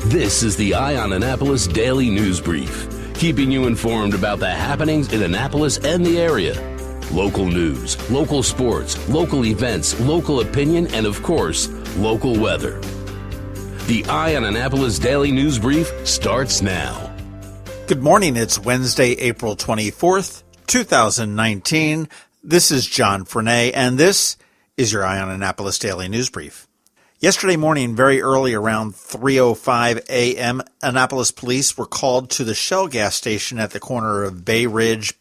This is the Eye on Annapolis Daily News Brief, keeping you informed about the happenings in Annapolis and the area. Local news, local sports, local events, local opinion, and of course, local weather. The Eye on Annapolis Daily News Brief starts now. Good morning. It's Wednesday, April 24th, 2019. This is John Frenaye, and this is your Eye on Annapolis Daily News Brief. Yesterday morning, very early, around 3:05 a.m., Annapolis police were called to the Shell gas station at the corner of Bay Ridge,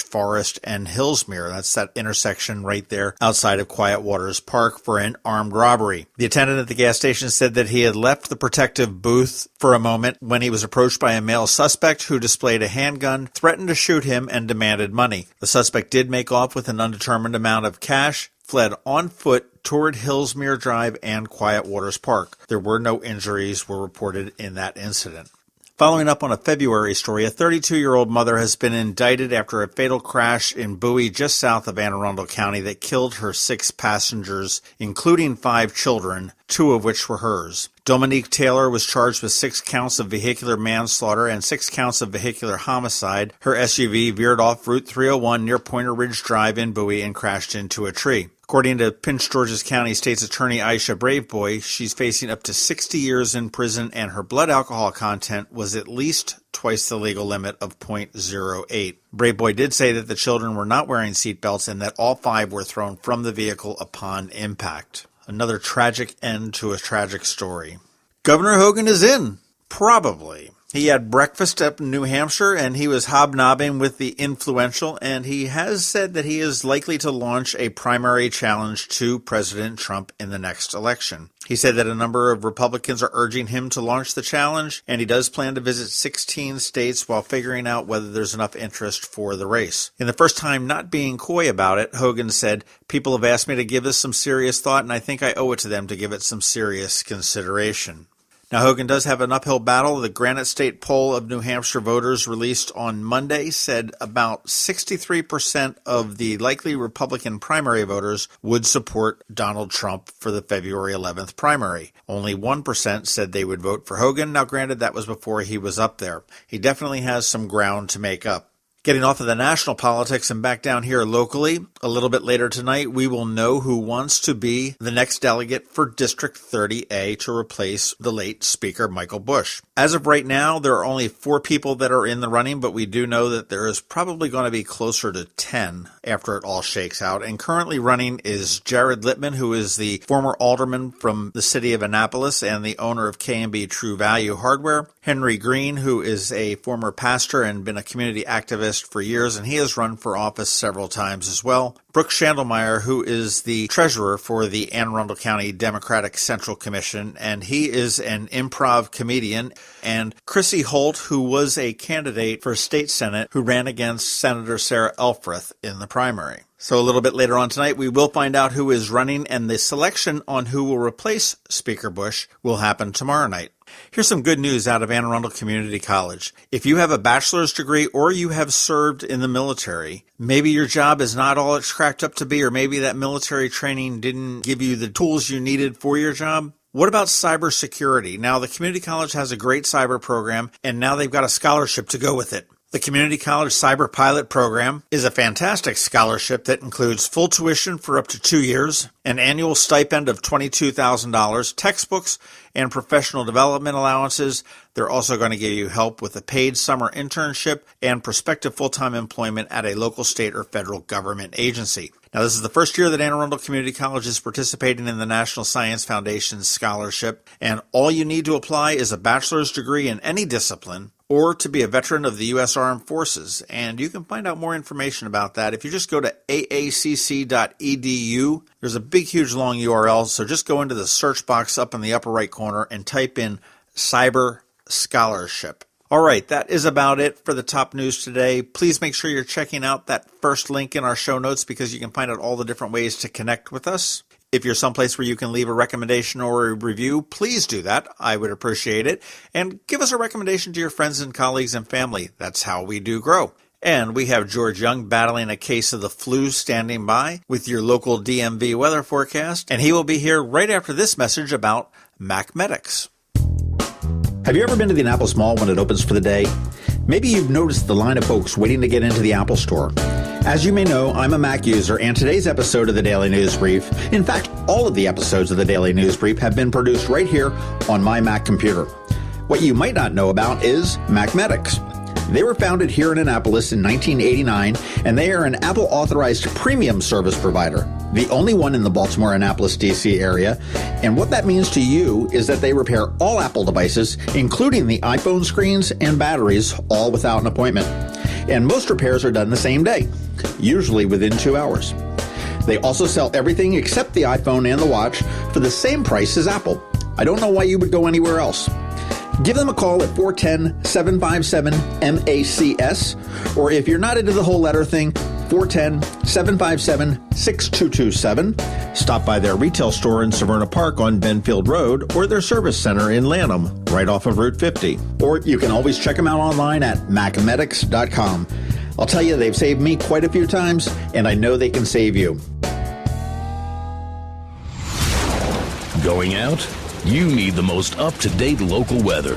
Forest, and Hillsmere. That's that intersection right there outside of Quiet Waters Park for an armed robbery. The attendant at the gas station said that he had left the protective booth for a moment when he was approached by a male suspect who displayed a handgun, threatened to shoot him, and demanded money. The suspect did make off with an undetermined amount of cash, fled on foot toward Hillsmere Drive and Quiet Waters Park. There were no injuries were reported in that incident. Following up on a February story, a 32-year-old mother has been indicted after a fatal crash in Bowie just south of Arundel County that killed her 6 passengers, including 5 children, 2 of which were hers. Dominique Taylor was charged with 6 counts of vehicular manslaughter and 6 counts of vehicular homicide. Her SUV veered off Route 301 near Pointer Ridge Drive in Bowie and crashed into a tree. According to Prince George's County State's Attorney Aisha Braveboy, she's facing up to 60 years in prison, and her blood alcohol content was at least twice the legal limit of .08. Braveboy did say that the children were not wearing seatbelts and that all 5 were thrown from the vehicle upon impact. Another tragic end to a tragic story. Governor Hogan is in. Probably. He had breakfast up in New Hampshire, and he was hobnobbing with the influential, and he has said that he is likely to launch a primary challenge to President Trump in the next election. He said that a number of Republicans are urging him to launch the challenge, and he does plan to visit 16 states while figuring out whether there's enough interest for the race. In the first time not being coy about it, Hogan said, "People have asked me to give this some serious thought, and I think I owe it to them to give it some serious consideration." Now, Hogan does have an uphill battle. The Granite State poll of New Hampshire voters released on Monday said about 63% of the likely Republican primary voters would support Donald Trump for the February 11th primary. Only 1% said they would vote for Hogan. Now, granted, that was before he was up there. He definitely has some ground to make up. Getting off of the national politics and back down here locally, a little bit later tonight, we will know who wants to be the next delegate for District 30A to replace the late Speaker Michael Bush. As of right now, there are only 4 people that are in the running, but we do know that there is probably going to be closer to 10 after it all shakes out. And currently running is Jared Littman, who is the former alderman from the city of Annapolis and the owner of K&B True Value Hardware. Henry Green, who is a former pastor and been a community activist for years, and he has run for office several times as well. Brooke Schandelmeyer, who is the treasurer for the Anne Arundel County Democratic Central Commission, and he is an improv comedian. And Chrissy Holt, who was a candidate for state senate, who ran against Senator Sarah Elfreth in the primary. So a little bit later on tonight, we will find out who is running, and the selection on who will replace Speaker Bush will happen tomorrow night. Here's some good news out of Arundel Community College. If you have a bachelor's degree or you have served in the military, maybe your job is not all it's cracked up to be, or maybe that military training didn't give you the tools you needed for your job. What about cybersecurity? Now, the community college has a great cyber program, and now they've got a scholarship to go with it. The Community College Cyber Pilot Program is a fantastic scholarship that includes full tuition for up to 2 years, an annual stipend of $22,000, textbooks, and professional development allowances. They're also going to give you help with a paid summer internship and prospective full-time employment at a local, state, or federal government agency. Now, this is the first year that Anne Arundel Community College is participating in the National Science Foundation Scholarship, and all you need to apply is a bachelor's degree in any discipline or to be a veteran of the U.S. Armed Forces. And you can find out more information about that if you just go to aacc.edu. There's a big, huge, long URL, so just go into the search box up in the upper right corner and type in Cyber Scholarship. All right, that is about it for the top news today. Please make sure you're checking out that first link in our show notes because you can find out all the different ways to connect with us. If you're someplace where you can leave a recommendation or a review, please do that. I would appreciate it. And give us a recommendation to your friends and colleagues and family. That's how we do grow. And we have George Young battling a case of the flu standing by with your local DMV weather forecast. And he will be here right after this message about Mac Medics. Have you ever been to the Annapolis Mall when it opens for the day? Maybe you've noticed the line of folks waiting to get into the Apple Store. As you may know, I'm a Mac user, and today's episode of the Daily News Brief, in fact, all of the episodes of the Daily News Brief have been produced right here on my Mac computer. What you might not know about is Macmedics. They were founded here in Annapolis in 1989, and they are an Apple-authorized premium service provider, the only one in the Baltimore-Annapolis, D.C. area. And what that means to you is that they repair all Apple devices, including the iPhone screens and batteries, all without an appointment. And most repairs are done the same day, usually within 2 hours. They also sell everything except the iPhone and the watch for the same price as Apple. I don't know why you would go anywhere else. Give them a call at 410-757-MACS, or if you're not into the whole letter thing, 410-757-6227. Stop by their retail store in Severna Park on Benfield Road, or their service center in Lanham, right off of Route 50. Or you can always check them out online at macmedics.com. I'll tell you, they've saved me quite a few times, and I know they can save you. Going out? You need the most up-to-date local weather.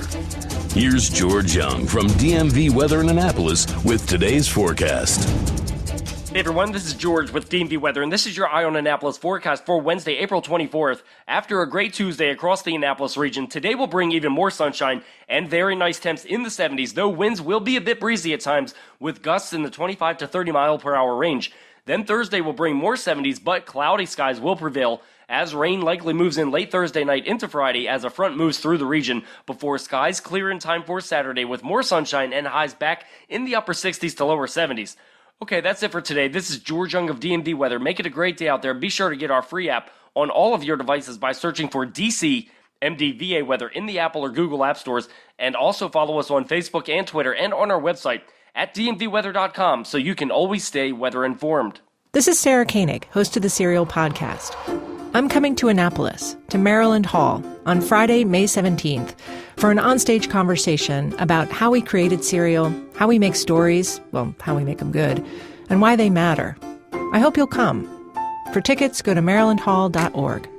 Here's George Young from DMV Weather in Annapolis with today's forecast. Hey everyone, this is George with DMV Weather, and this is your Eye on Annapolis forecast for Wednesday, April 24th. After a great Tuesday across the Annapolis region, today will bring even more sunshine and very nice temps in the 70s, though winds will be a bit breezy at times with gusts in the 25 to 30 mile per hour range. Then Thursday will bring more 70s, but cloudy skies will prevail as rain likely moves in late Thursday night into Friday as a front moves through the region before skies clear in time for Saturday with more sunshine and highs back in the upper 60s to lower 70s. Okay, that's it for today. This is George Young of DMV Weather. Make it a great day out there. Be sure to get our free app on all of your devices by searching for DC MDVA Weather in the Apple or Google App Stores, and also follow us on Facebook and Twitter and on our website at dmvweather.com so you can always stay weather informed. This is Sarah Koenig, host of the Serial Podcast. I'm coming to Annapolis, to Maryland Hall, on Friday, May 17th, for an onstage conversation about how we created Serial, how we make stories, well, how we make them good, and why they matter. I hope you'll come. For tickets, go to marylandhall.org.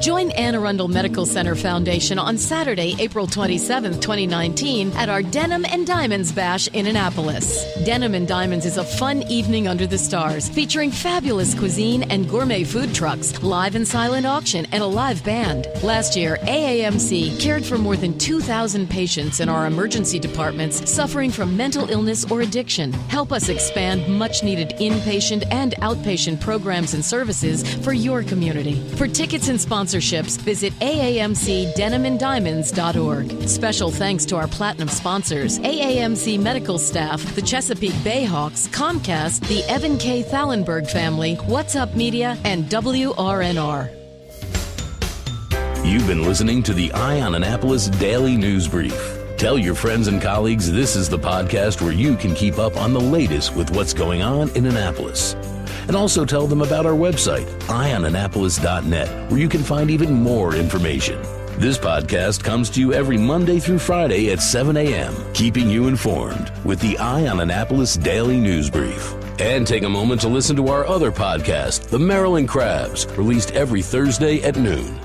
Join Anne Arundel Medical Center Foundation on Saturday, April 27, 2019, at our Denim and Diamonds Bash in Annapolis. Denim and Diamonds is a fun evening under the stars, featuring fabulous cuisine and gourmet food trucks, live and silent auction, and a live band. Last year, AAMC cared for more than 2,000 patients in our emergency departments suffering from mental illness or addiction. Help us expand much-needed inpatient and outpatient programs and services for your community. For tickets and sponsorships, visit aamcdenimanddiamonds.org. Special thanks to our platinum sponsors, AAMC medical staff, the Chesapeake Bayhawks, Comcast, the Evan K. Thallenberg family, What's Up Media, and WRNR. You've been listening to the Eye on Annapolis Daily News Brief. Tell your friends and colleagues this is the podcast where you can keep up on the latest with what's going on in Annapolis. And also tell them about our website, eyeonannapolis.net, where you can find even more information. This podcast comes to you every Monday through Friday at 7 a.m., keeping you informed with the Eye on Annapolis Daily News Brief. And take a moment to listen to our other podcast, The Maryland Crabs, released every Thursday at noon.